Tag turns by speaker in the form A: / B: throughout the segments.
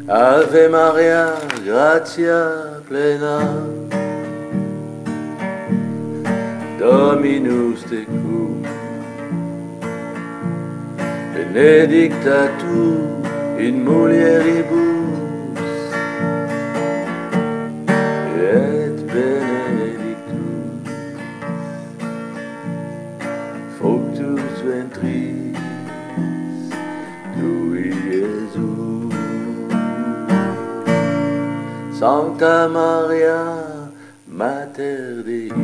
A: Ave Maria, gratia plena, Dominus tecum, benedicta tu in mulieribus, et benedictus fructus ventris tui, Iesus. Sancta Maria, Mater Dei,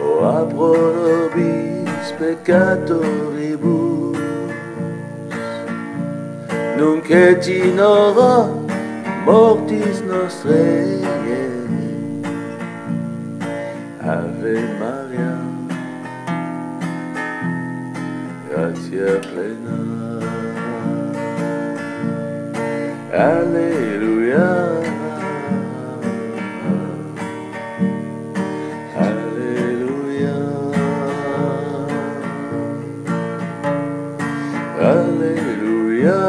A: ora pro nobis peccatoribus, nunc et in hora mortis nostrae. Ave Maria, gratia plena, Alleluia, Alleluia, Alleluia,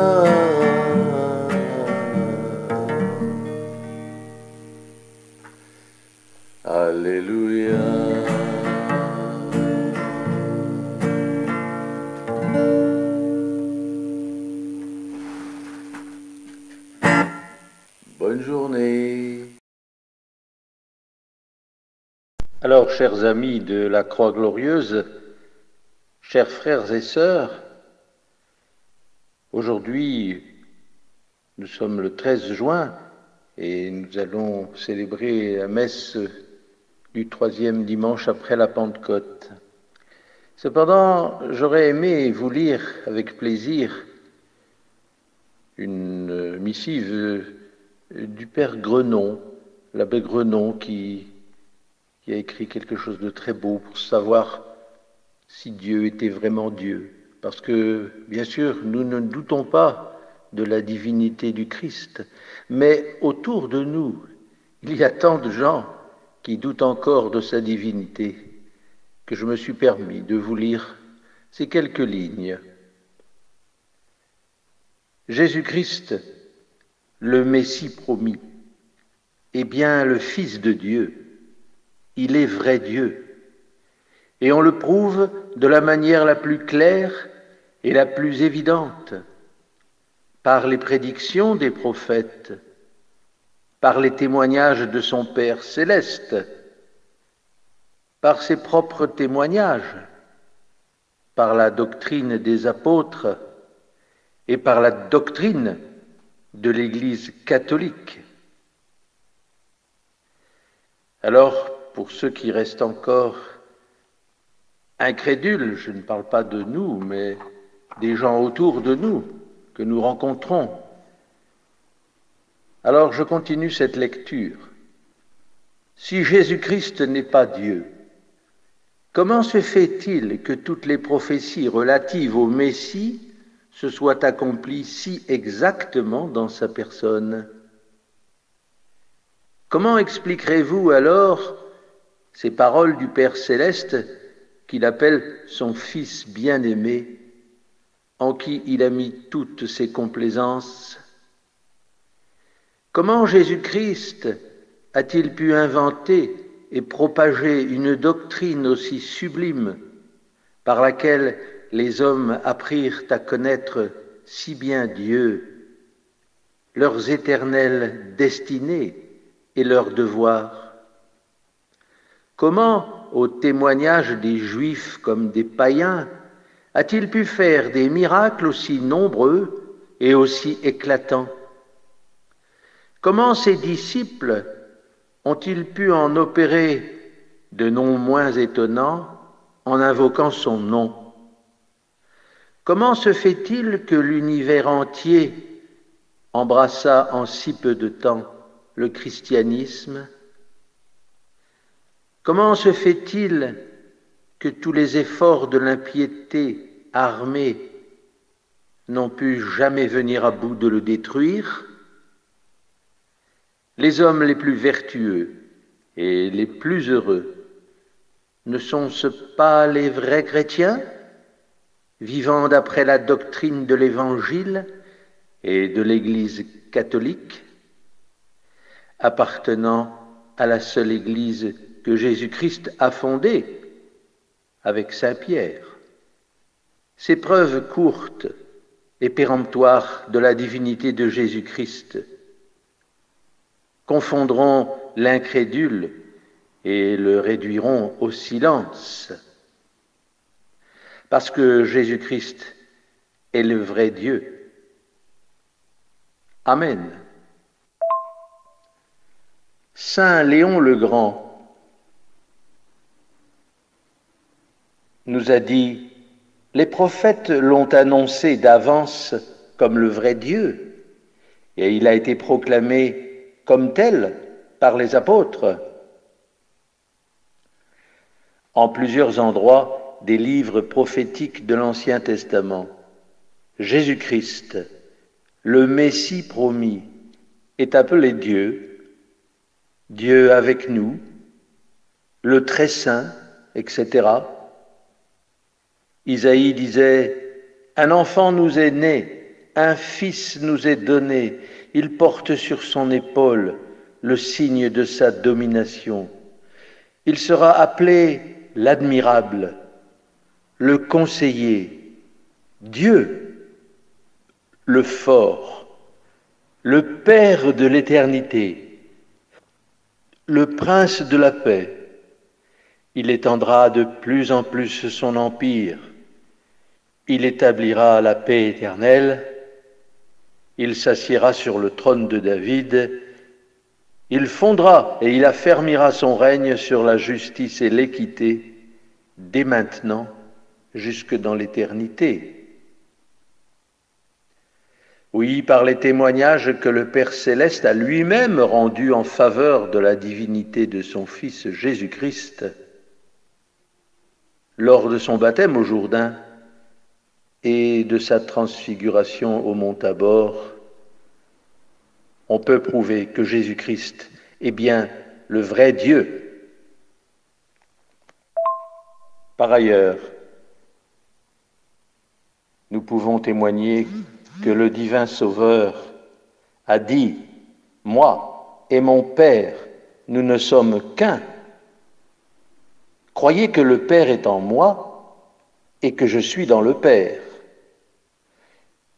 A: Alleluia. Bonne journée.
B: Alors, chers amis de la Croix Glorieuse, chers frères et sœurs, aujourd'hui, nous sommes le 13 juin et nous allons célébrer la messe du 3e dimanche après la Pentecôte. Cependant, j'aurais aimé vous lire avec plaisir une missive du père Grenon, l'abbé Grenon, qui a écrit quelque chose de très beau pour savoir si Dieu était vraiment Dieu. Parce que, bien sûr, nous ne doutons pas de la divinité du Christ, mais autour de nous, il y a tant de gens qui doutent encore de sa divinité que je me suis permis de vous lire ces quelques lignes. Jésus-Christ, le Messie promis, est bien le Fils de Dieu. Il est vrai Dieu. Et on le prouve de la manière la plus claire et la plus évidente, par les prédictions des prophètes, par les témoignages de son Père céleste, par ses propres témoignages, par la doctrine des apôtres et par la doctrine de l'Église catholique. Alors, pour ceux qui restent encore incrédules, je ne parle pas de nous, mais des gens autour de nous que nous rencontrons, alors je continue cette lecture. Si Jésus-Christ n'est pas Dieu, comment se fait-il que toutes les prophéties relatives au Messie se soient accomplies si exactement dans sa personne? Comment expliquerez-vous alors ces paroles du Père céleste qu'il appelle son Fils bien-aimé, en qui il a mis toutes ses complaisances? Comment Jésus-Christ a-t-il pu inventer et propager une doctrine aussi sublime par laquelle les hommes apprirent à connaître si bien Dieu, leurs éternelles destinées et leurs devoirs? Comment, au témoignage des Juifs comme des païens, a-t-il pu faire des miracles aussi nombreux et aussi éclatants? Comment ses disciples ont-ils pu en opérer de non moins étonnants en invoquant son nom? Comment se fait-il que l'univers entier embrassa en si peu de temps le christianisme? Comment se fait-il que tous les efforts de l'impiété armée n'ont pu jamais venir à bout de le détruire? Les hommes les plus vertueux, et les plus heureux ne sont-ce pas les vrais chrétiens, vivant d'après la doctrine de l'Évangile et de l'Église catholique, appartenant à la seule Église que Jésus-Christ a fondée avec Saint Pierre? Ces preuves courtes et péremptoires de la divinité de Jésus-Christ confondront l'incrédule et le réduiront au silence. Parce que Jésus-Christ est le vrai Dieu. Amen. Saint Léon le Grand nous a dit: les prophètes l'ont annoncé d'avance comme le vrai Dieu, et il a été proclamé comme tel par les apôtres. En plusieurs endroits des livres prophétiques de l'Ancien Testament, Jésus-Christ, le Messie promis, est appelé Dieu, Dieu avec nous, le Très Saint, etc. Isaïe disait: un enfant nous est né, un fils nous est donné, il porte sur son épaule le signe de sa domination. Il sera appelé l'admirable, le conseiller, Dieu, le fort, le Père de l'éternité, le Prince de la paix. Il étendra de plus en plus son empire. Il établira la paix éternelle. Il s'assiera sur le trône de David. Il fondera et il affermira son règne sur la justice et l'équité, dès maintenant jusque dans l'éternité. Oui, par les témoignages que le Père céleste a lui-même rendus en faveur de la divinité de son Fils Jésus-Christ, lors de son baptême au Jourdain et de sa transfiguration au mont Tabor, on peut prouver que Jésus-Christ est bien le vrai Dieu. Par ailleurs, nous pouvons témoigner que le divin Sauveur a dit: « Moi et mon Père, nous ne sommes qu'un. Croyez que le Père est en moi et que je suis dans le Père. »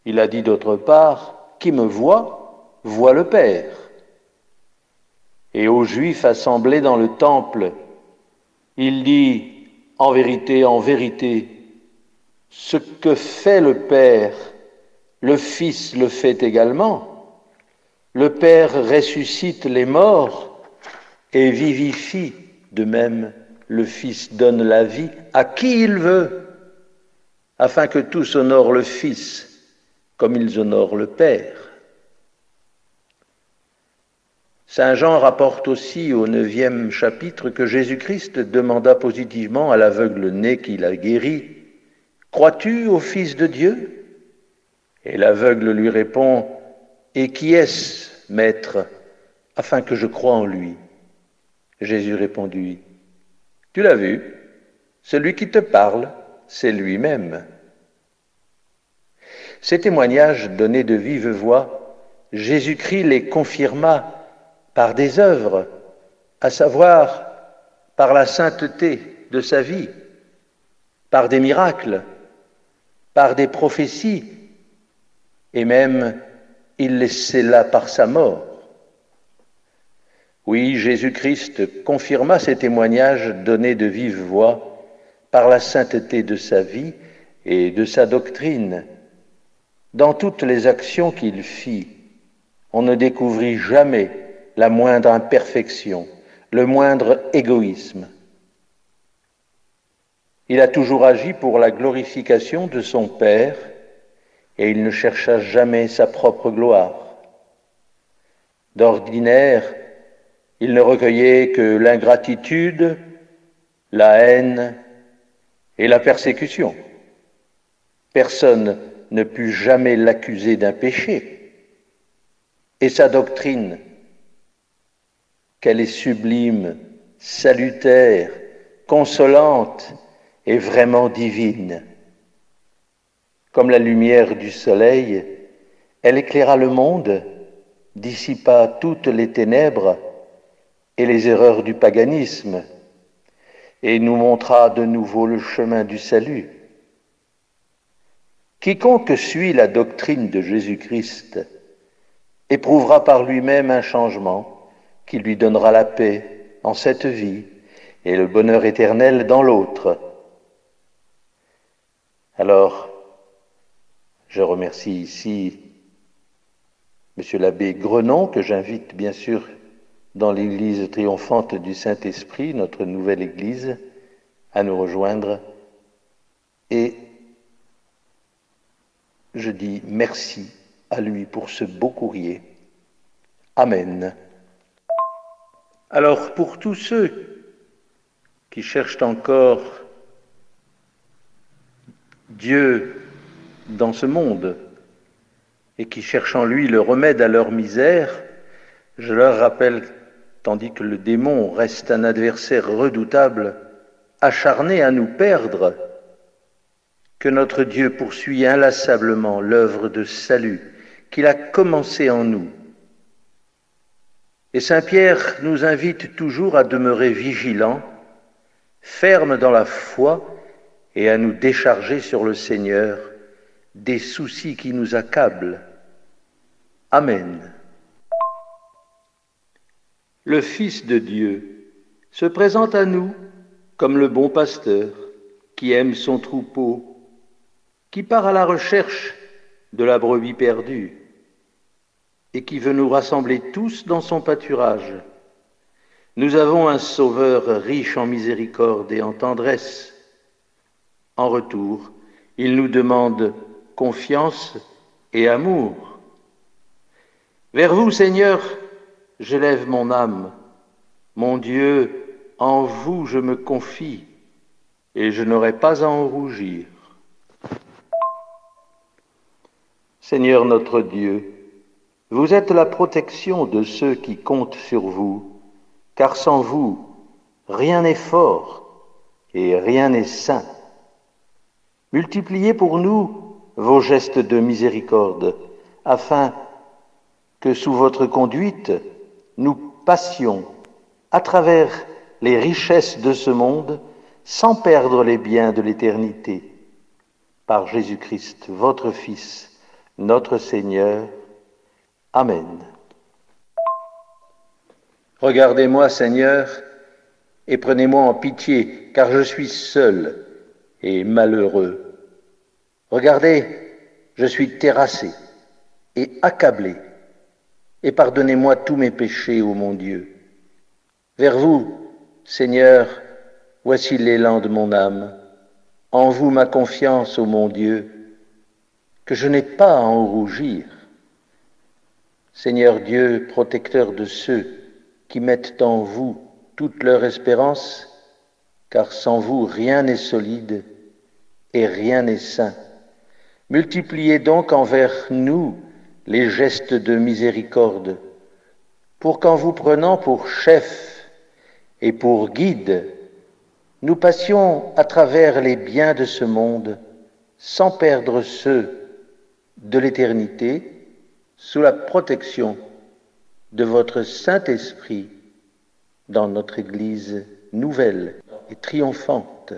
B: Il a dit d'autre part: « Qui me voit, voit le Père. » Et aux Juifs assemblés dans le temple, il dit: « En vérité, ce que fait le Père, le Fils le fait également. Le Père ressuscite les morts et vivifie, de même le Fils donne la vie à qui il veut, afin que tous honorent le Fils comme ils honorent le Père. » Saint Jean rapporte aussi au 9e chapitre que Jésus-Christ demanda positivement à l'aveugle né qu'il a guéri: « Crois-tu au Fils de Dieu ?» Et l'aveugle lui répond: « Et qui est-ce, Maître, afin que je croie en lui ?» Jésus répondit: « Tu l'as vu, celui qui te parle, c'est lui-même. » Ces témoignages donnés de vive voix, Jésus-Christ les confirma par des œuvres, à savoir par la sainteté de sa vie, par des miracles, par des prophéties, et même il les scella par sa mort. Oui, Jésus-Christ confirma ces témoignages donnés de vive voix par la sainteté de sa vie et de sa doctrine. Dans toutes les actions qu'il fit, on ne découvrit jamais la moindre imperfection, le moindre égoïsme. Il a toujours agi pour la glorification de son Père et il ne chercha jamais sa propre gloire. D'ordinaire, il ne recueillait que l'ingratitude, la haine et la persécution. Personne ne put jamais l'accuser d'un péché. Et sa doctrine, qu'elle est sublime salutaire, consolante et vraiment divine. Comme la lumière du soleil, elle éclaira le monde, dissipa toutes les ténèbres et les erreurs du paganisme, et nous montra de nouveau le chemin du salut. Quiconque suit la doctrine de Jésus-Christ éprouvera par lui-même un changement qui lui donnera la paix en cette vie et le bonheur éternel dans l'autre. Alors, je remercie ici Monsieur l'abbé Grenon, que j'invite bien sûr dans l'église triomphante du Saint-Esprit, notre nouvelle église, à nous rejoindre. Et je dis merci à lui pour ce beau courrier. Amen. Alors, pour tous ceux qui cherchent encore Dieu dans ce monde et qui cherchent en lui le remède à leur misère, je leur rappelle, tandis que le démon reste un adversaire redoutable, acharné à nous perdre, que notre Dieu poursuit inlassablement l'œuvre de salut qu'il a commencée en nous. Et Saint Pierre nous invite toujours à demeurer vigilants, fermes dans la foi et à nous décharger sur le Seigneur des soucis qui nous accablent. Amen. Le Fils de Dieu se présente à nous comme le bon pasteur qui aime son troupeau, qui part à la recherche de la brebis perdue et qui veut nous rassembler tous dans son pâturage. Nous avons un Sauveur riche en miséricorde et en tendresse. En retour, il nous demande confiance et amour. Vers vous, Seigneur, j'élève mon âme. Mon Dieu, en vous je me confie, et je n'aurai pas à en rougir. Seigneur notre Dieu, vous êtes la protection de ceux qui comptent sur vous, car sans vous, rien n'est fort et rien n'est saint. Multipliez pour nous vos gestes de miséricorde, afin que sous votre conduite, nous passions à travers les richesses de ce monde sans perdre les biens de l'éternité. Par Jésus-Christ, votre Fils, notre Seigneur. Amen. Regardez-moi, Seigneur, et prenez-moi en pitié, car je suis seul et malheureux. Regardez, je suis terrassé et accablé, et pardonnez-moi tous mes péchés, ô mon Dieu. Vers vous, Seigneur, voici l'élan de mon âme. En vous ma confiance, ô mon Dieu, que je n'ai pas à en rougir. Seigneur Dieu, protecteur de ceux qui mettent en vous toute leur espérance, car sans vous rien n'est solide et rien n'est saint. Multipliez donc envers nous les gestes de miséricorde, pour qu'en vous prenant pour chef et pour guide, nous passions à travers les biens de ce monde sans perdre ceux de l'éternité, sous la protection de votre Saint-Esprit dans notre Église nouvelle et triomphante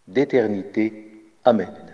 B: d'éternité. Amen.